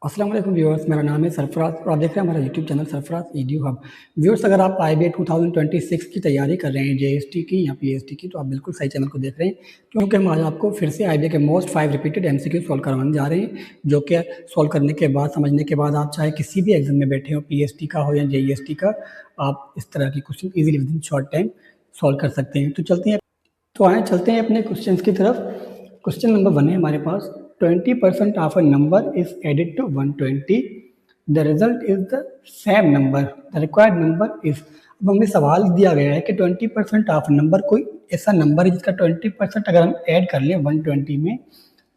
अस्सलाम वालेकुम व्यूअर्स, मेरा नाम है सरफराज और आप देख रहे हैं हमारा YouTube channel Sarfaraz video hub. Viewers, अगर आप IBA 2026 की तैयारी कर रहे हैं JST की या PST की, तो आप बिल्कुल सही चैनल को देख रहे हैं, क्योंकि हम आज आपको फिर से IBA के मोस्ट 5 रिपीटेड MCQ सॉल्व करवाने जा रहे हैं, जो कि सॉल्व करने के बाद, समझने के बाद, आप चाहे किसी भी एग्जाम में बैठे हो, PST का हो या JEST का, आप इस तरह की question easily with in short time solve कर सकते हैं। तो चलते हैं अपने क्वेश्चन की तरफ। क्वेश्चन नंबर 1 है हमारे पास। 20% of a number is added to 120, the result is the same number, the required number is. अब हमें सवाल दिया गया है कि 20% ऑफ नंबर, कोई ऐसा नंबर है जिसका 20% अगर हम ऐड कर लें 120 में,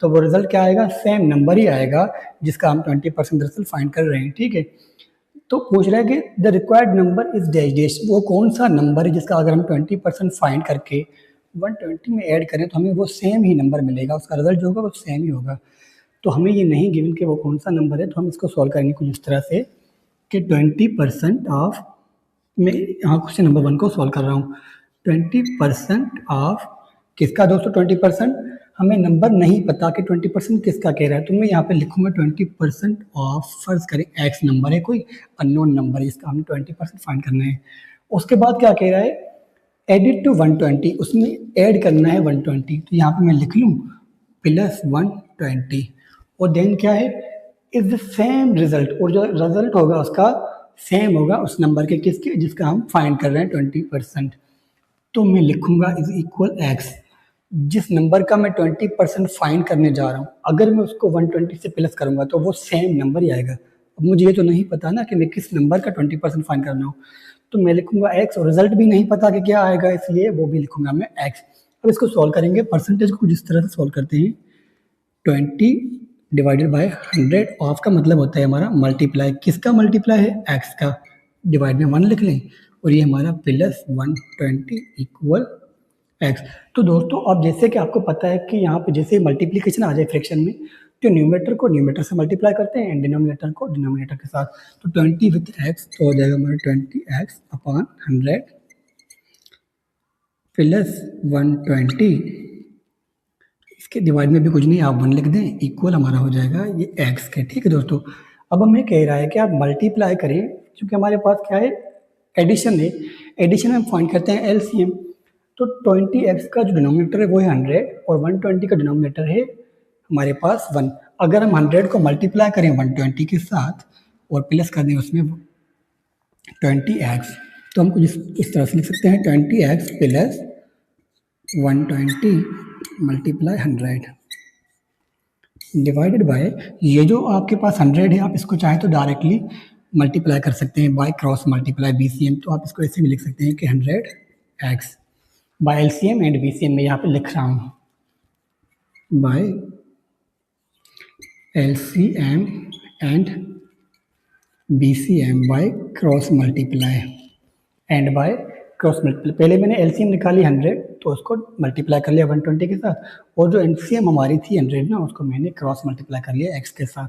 तो वो रिजल्ट क्या आएगा? सेम नंबर ही आएगा जिसका हम 20% दरअसल फाइंड कर रहे हैं। ठीक है, तो पूछ रहा है कि the required number is dash dash, वो कौन सा नंबर है जिसका अगर हम 20% फाइंड करके 120 में ऐड करें तो हमें वो सेम ही नंबर मिलेगा, उसका रिजल्ट जो होगा वो सेम ही होगा। तो हमें ये नहीं गिवन कि वो कौन सा नंबर है, तो हम इसको सॉल्व करेंगे कुछ इस तरह से कि 20% ऑफ, मैं यहाँ क्वेश्चन नंबर 1 को सॉल्व कर रहा हूँ। 20% ऑफ किसका दोस्तों? 20% हमें नंबर नहीं पता कि 20% किसका कह रहा है, तो मैं यहाँ पे लिखूंगा 20% ऑफ, फर्ज करें एक्स नंबर है, कोई अननोन नंबर है जिसका हमें 20% फाइंड करना है। उसके बाद क्या कह रहा है? एडिट टू 120, उसमें ऐड करना है 120, तो यहाँ पे मैं लिख लूँ प्लस 120, और देन क्या है? इज द सेम रिजल्ट, और जो रिजल्ट होगा उसका सेम होगा उस नंबर के, किसके? जिसका हम फाइंड कर रहे हैं 20%। तो मैं लिखूंगा इज इक्वल एक्स, जिस नंबर का मैं 20% फाइंड करने जा रहा हूँ, अगर मैं उसको 120 से प्लस करूंगा तो वो सेम नंबर ही आएगा। अब मुझे ये तो नहीं पता ना कि मैं किस नंबर का 20% फाइंड करना हो, तो मैं लिखूंगा एक्स, और रिजल्ट भी नहीं पता कि क्या आएगा, इसलिए वो भी लिखूंगा मैं एक्स। अब इसको सॉल्व करेंगे, परसेंटेज को कुछ इस तरह से सॉल्व करते हैं। 20 डिवाइडेड बाय 100, ऑफ का मतलब होता है हमारा मल्टीप्लाई, किसका मल्टीप्लाई है? एक्स का। डिवाइड में 1 लिख लें, और ये हमारा प्लस 120 इक्वल एक्स। तो दोस्तों, अब जैसे कि आपको पता है कि यहाँ पे जैसे मल्टीप्लिकेशन आ जाए फ्रैक्शन में, तो न्यूमरेटर को न्यूमरेटर से मल्टीप्लाई करते हैं एंड डिनोमिनेटर को डिनोमिनेटर के साथ। तो 20 विथ एक्स तो हो जाएगा हमारा 20x अपॉन 100 प्लस 120, इसके डिवाइड में भी कुछ नहीं, आप 1 लिख दें, इक्वल हमारा हो जाएगा ये x के। ठीक है दोस्तों, अब हमें कह रहा है कि आप मल्टीप्लाई करें, क्योंकि हमारे पास क्या है? एडिशन है। एडिशन में हम फाइंड करते हैं एलसीएम। तो 20x का जो डिनोमिनेटर है वो है 100, और 120 का डिनोमिनेटर है हमारे पास 1। अगर हम 100 को मल्टीप्लाई करें 120 के साथ और प्लस कर दें उसमें 20x, तो हम कुछ इस तरह से लिख सकते हैं 20x plus 120 multiply 100 divided by, ये जो आपके पास 100 है, आप इसको चाहे तो डायरेक्टली मल्टीप्लाई कर सकते हैं बाय क्रॉस मल्टीप्लाई BCM, तो आप इसको ऐसे भी लिख सकते हैं कि 100x bye LCM and BCM में यहाँ पे लिख रहा हूँ by LCM and BCM by cross multiply and by cross multiply. पहले मैंने LCM निकाली 100, तो उसको मल्टीप्लाई कर लिया 120 के साथ, और जो LCM हमारी थी 100 ना, उसको मैंने क्रॉस मल्टीप्लाई कर लिया x के साथ।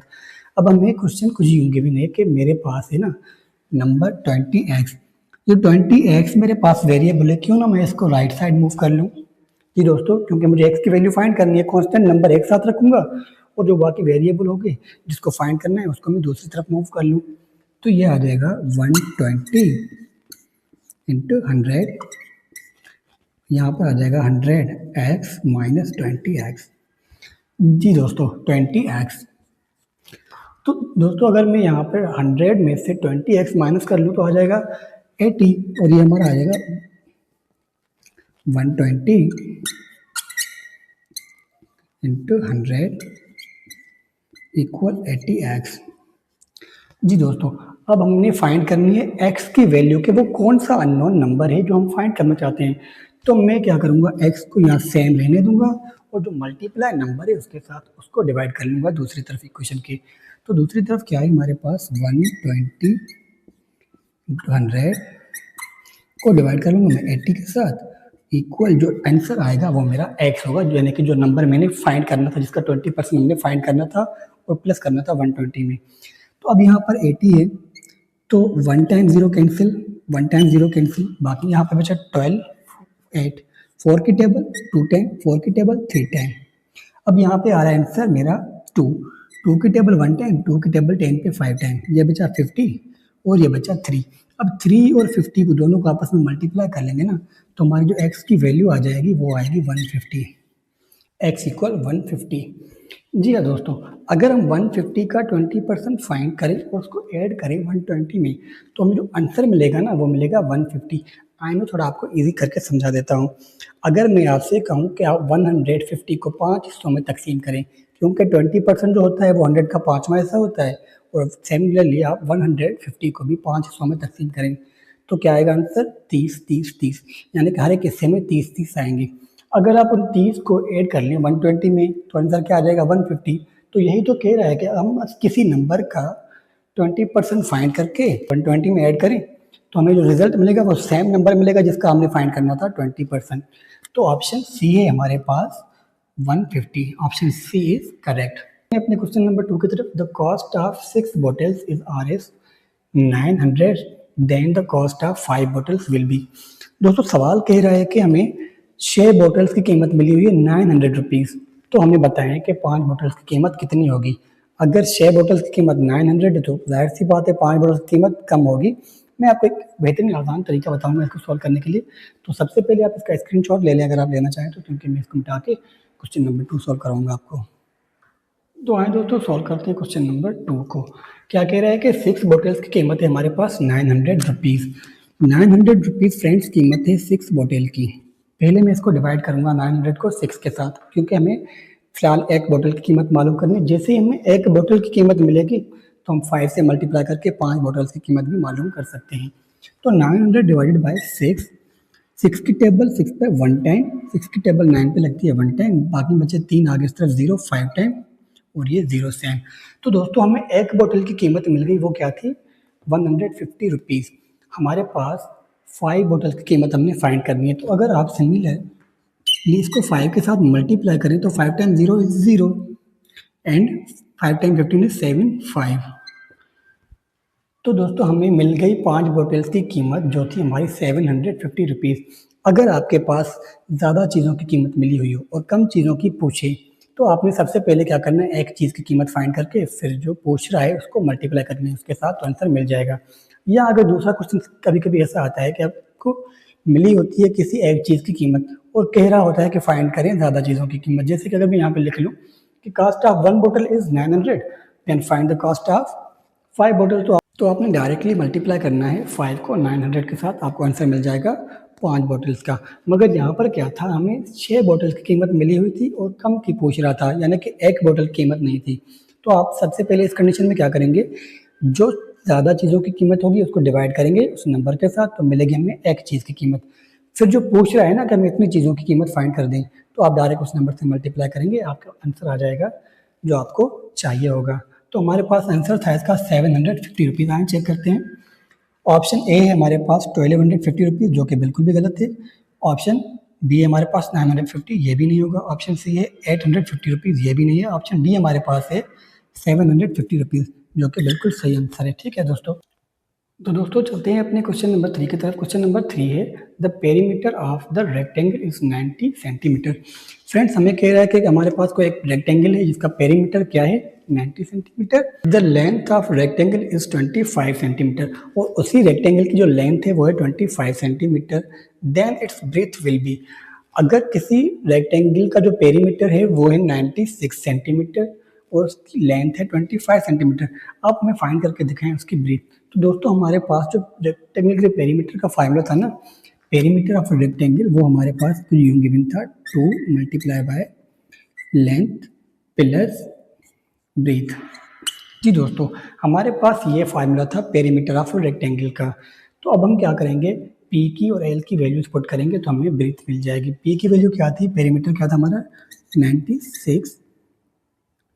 अब हमें क्वेश्चन कुछ यूँ गिवन है कि मेरे पास है ना नंबर 20x, ये 20x मेरे पास वेरिएबल है, क्यों ना मैं इसको राइट साइड मूव कर लूँ। जी दोस्तों, क्योंकि मुझे x की वैल्यू फाइंड करनी है, कांस्टेंट नंबर एक साथ रखूंगा, और जो बाकी वेरिएबल हो गए जिसको फाइंड करना है उसको मैं दूसरी तरफ मूव कर लूँ। तो ये आ जाएगा 120 इंटू 100, यहाँ पर आ जाएगा 100x माइनस 20x। जी दोस्तों, 20x। तो दोस्तों, अगर मैं यहाँ पर 100 में से 20x माइनस कर लूँ तो आ जाएगा 80, और ये हमारा आ जाएगा 120 इंटू 100 इक्वल 80x। जी दोस्तों, अब हमने फाइंड करनी है x की वैल्यू के, वो कौन सा अननोन नंबर है जो हम फाइंड करना चाहते हैं। तो मैं क्या करूँगा, x को यहाँ सेम रहने दूंगा, और जो मल्टीप्लाई नंबर है उसके साथ उसको डिवाइड कर लूँगा दूसरी तरफ इक्वेशन के। तो दूसरी तरफ क्या है हमारे पास? 120 इंटू 100 को डिवाइड कर लूँगा मैं 80 के साथ, इक्वल जो आंसर आएगा वो मेरा x होगा, यानी कि जो नंबर मैंने फाइंड करना था, जिसका 20% हमने फाइंड करना था और प्लस करना था 120 में। तो अब यहाँ पर 80 है, तो 1 टाइम 0 कैंसिल, 1 टाइम 0 कैंसिल, बाकी यहाँ पे बचा 12, 8, 4 की टेबल 2 टाइम, 4 की टेबल 3 टाइम। अब यहाँ पे आ रहा है आंसर मेरा 2। 2 की टेबल 1 टाइम, 2 की टेबल 10 पे 5 टाइम, ये बचा 50 और ये बचा 3। अब 3 और 50 को दोनों को आपस में मल्टीप्लाई कर लेंगे ना, तो हमारी जो x की वैल्यू आ जाएगी वो आएगी 150, x इक्वल 150। जी हाँ दोस्तों, अगर हम 150 का 20% फाइंड करें और उसको ऐड करें 120 में, तो हमें जो आंसर मिलेगा ना वो मिलेगा 150। आइए मैं थोड़ा आपको इजी करके समझा देता हूँ। अगर मैं आपसे कहूँ कि आप 150 को 5 हिस्सों में तकसीम करें, क्योंकि 20% जो होता है वो 100 का 5वां हिस्सा होता है, और सिमिलरली आप 150 को भी 5 हिस्सों में तकसीम करें, तो क्या आएगा आंसर 30 30 30, यानी कि हर एक हिस्से में 30 30 आएंगे। अगर आप उन 30 को ऐड कर लें 120 में, तो आंसर क्या आ जाएगा 150। तो यही तो कह रहा है कि हम किसी नंबर का 20% फाइंड करके 120 में ऐड करें, तो हमें जो रिजल्ट मिलेगा वो सेम नंबर मिलेगा जिसका हमने फाइंड करना था 20%। तो ऑप्शन सी है हमारे पास 150, ऑप्शन सी इज करेक्ट। अपने क्वेश्चन नंबर 2 की तरफ, the cost of 6 bottles is Rs 900, then the cost of 5 bottles will be. दोस्तों सवाल कह रहा है कि हमें 6 बॉटल्स की कीमत मिली हुई है 900 रुपीज़, तो हमें बताएं कि 5 बॉटल्स की कीमत कितनी होगी। अगर 6 बॉटल्स की कीमत 900 है तो जाहिर सी बात है 5 बॉटल्स की कीमत कम होगी। मैं आपको एक बेहतरीन आसान तरीका बताऊंगा इसको सॉल्व करने के लिए। तो सबसे पहले आप इसका स्क्रीनशॉट ले लें अगर आप लेना चाहें तो, क्योंकि मैं इसको मिटा के क्वेश्चन नंबर 2 सॉल्व कराऊंगा आपको। तो आए दोस्तों सॉल्व करते हैं क्वेश्चन नंबर 2 को। क्या कह रहा है कि 6 बॉटल्स की कीमत है हमारे पास 900 रुपीज़। 900 रुपीज़ फ्रेंड्स कीमत है 6 बॉटल की। पहले मैं इसको डिवाइड करूंगा 900 को 6 के साथ, क्योंकि हमें फिलहाल एक बॉटल की कीमत मालूम करनी है। जैसे ही हमें एक बॉटल की कीमत मिलेगी तो हम 5 से मल्टीप्लाई करके 5 बॉटल्स की कीमत भी मालूम कर सकते हैं। तो 900 डिवाइडेड बाई 6, 6 की टेबल 6 पे 1 टाइम, 6 की टेबल 9 पे लगती है 1 टाइम, बाकी बचे 3 आगे इस तरफ 0 5 टाइम और ये 0 सेम। तो दोस्तों हमें एक बोतल की कीमत मिल गई, वो क्या थी 150 रुपीज़। हमारे पास 5 बोतल की कीमत हमने फाइंड करनी है। तो अगर आप सिमिलरली इसको 5 के साथ मल्टीप्लाई करें तो 5 time 0 is 0 and 5 time 15 is 75। तो दोस्तों हमें मिल गई 5 बोतल्स की कीमत जो थी हमारी 750 रुपीज़। अगर आपके पास ज़्यादा चीज़ों की कीमत मिली हुई हो और कम चीज़ों की पूछे, तो आपने सबसे पहले क्या करना है, एक चीज़ की कीमत फाइंड करके फिर जो पूछ रहा है उसको मल्टीप्लाई करनी है उसके साथ, तो आंसर मिल जाएगा। या अगर दूसरा क्वेश्चन कभी कभी ऐसा आता है कि आपको मिली होती है किसी एक चीज़ की कीमत और कह रहा होता है कि फाइंड करें ज़्यादा चीज़ों की कीमत, जैसे कि अगर मैं यहाँ पे लिख लूँ कि कास्ट ऑफ 1 बोतल is 900, then find the cost of 5 बोतल। तो आपने डायरेक्टली मल्टीप्लाई करना है 5 को 900 के साथ, आपको आंसर मिल जाएगा 5 बॉटल्स का। मगर यहाँ पर क्या था, हमें 6 बॉटल्स की कीमत मिली हुई थी और कम की पूछ रहा था, यानी कि एक बॉटल की कीमत नहीं थी। तो आप सबसे पहले इस कंडीशन में क्या करेंगे, जो ज़्यादा चीज़ों की कीमत होगी उसको डिवाइड करेंगे उस नंबर के साथ, तो मिलेगी हमें एक चीज़ की कीमत। फिर जो पूछ रहा है ना कि हमें इतनी चीज़ों की कीमत फाइंड कर दें, तो आप डायरेक्ट उस नंबर से मल्टीप्लाई करेंगे, आपका आंसर आ जाएगा जो आपको चाहिए होगा। तो हमारे पास आंसर था इसका 750 रुपीज़। आए चेक करते हैं। ऑप्शन ए है हमारे पास 1250 रुपीज़, जो कि बिल्कुल भी गलत है। ऑप्शन बी है हमारे पास 950, ये भी नहीं होगा। ऑप्शन सी है 850 रुपीज़, ये भी नहीं है। ऑप्शन डी हमारे पास है 750 रुपीज़, जो कि बिल्कुल सही आंसर है। ठीक है दोस्तों, तो दोस्तों चलते हैं अपने क्वेश्चन नंबर 3 की तरफ। क्वेश्चन नंबर 3 है the perimeter of the rectangle is 90 centimetre. Friends हमें कह रहा है कि हमारे पास कोई एक रेक्टेंगल है जिसका पेरीमीटर क्या है 90 centimetre. The length of rectangle is 25 centimetre, और उसी रेक्टेंगल की जो लेंथ है वो है 25 centimetre. Then its breadth will be. अगर किसी रेक्टेंगल का जो पेरीमीटर है वो है 96 सेंटीमीटर और उसकी लेंथ है 25 सेंटीमीटर, आप हमें फाइंड करके दिखाएं उसकी ब्रेथ। तो दोस्तों हमारे पास जो रेक्टेंगल के पेरीमीटर का फार्मूला था ना, पेरीमीटर ऑफ रेक्टेंगल, वो हमारे पास यूं गिवन था 2 multiply by length plus breadth. जी दोस्तों, हमारे पास ये फार्मूला था पेरीमीटर ऑफ रेक्टेंगल का। तो अब हम क्या करेंगे, पी की और एल की वैल्यूज पुट करेंगे तो हमें ब्रेथ मिल जाएगी। पी की वैल्यू क्या थी, पेरीमीटर क्या था हमारा 96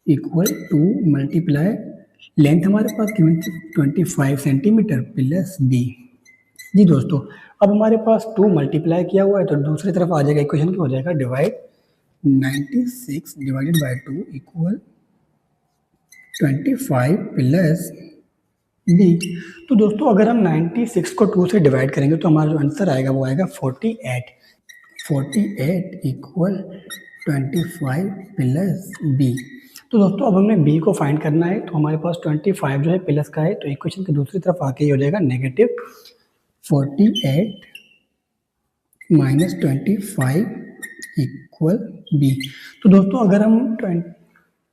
इक्वल 2 मल्टीप्लाई लेंथ हमारे पास कितनी थी 25 सेंटीमीटर प्लस बी। जी दोस्तों, अब हमारे पास 2 मल्टीप्लाई किया हुआ है तो दूसरी तरफ आ जाएगा इक्वेशन क्या हो जाएगा, divide 96 divided by 2 equal 25 plus B. तो दोस्तों अगर हम 96 को 2 से डिवाइड करेंगे तो हमारा जो आंसर आएगा वो आएगा 48। 48 इक्वल 25 प्लस बी। तो दोस्तों अब हमें बी को फाइंड करना है, तो हमारे पास 25 जो है प्लस का है, तो इक्वेशन की दूसरी तरफ आके ये हो जाएगा नेगेटिव 48 माइनस 25 इक्वल बी। तो दोस्तों अगर हम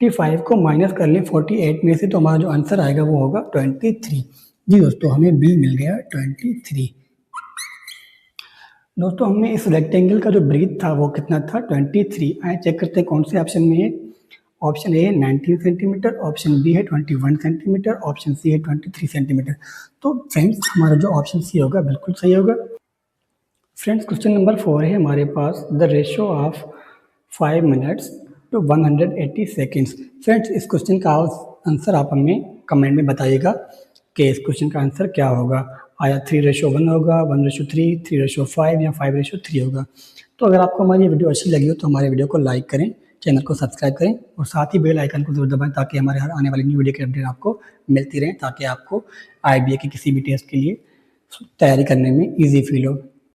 25 को माइनस कर लें 48 में से, तो हमारा जो आंसर आएगा वो होगा 23। जी दोस्तों, हमें बी मिल गया 23। दोस्तों हमने इस रेक्टेंगल का जो ब्रीथ था वो कितना था, 23। आए चेक करते हैं कौन से ऑप्शन में है। ऑप्शन ए है 19 सेंटीमीटर, ऑप्शन बी है 21 सेंटीमीटर, ऑप्शन सी है 23 सेंटीमीटर। तो फ्रेंड्स हमारा जो ऑप्शन सी होगा बिल्कुल सही होगा। फ्रेंड्स क्वेश्चन नंबर 4 है हमारे पास, the ratio of 5 minutes to 180 seconds. Friends इस क्वेश्चन का आंसर आप हमें कमेंट में बताइएगा कि इस क्वेश्चन का आंसर क्या होगा। आया 3:1 होगा, 1:3, 3:5 या 5:3 होगा। तो अगर आपको हमारी वीडियो अच्छी लगी हो तो हमारे वीडियो को लाइक करें, चैनल को सब्सक्राइब करें और साथ ही बेल आइकन को जरूर दबाएं, ताकि हमारे हर आने वाली न्यू वीडियो की अपडेट आपको मिलती रहे, ताकि आपको IBA के किसी भी टेस्ट के लिए तैयारी करने में ईजी फील हो।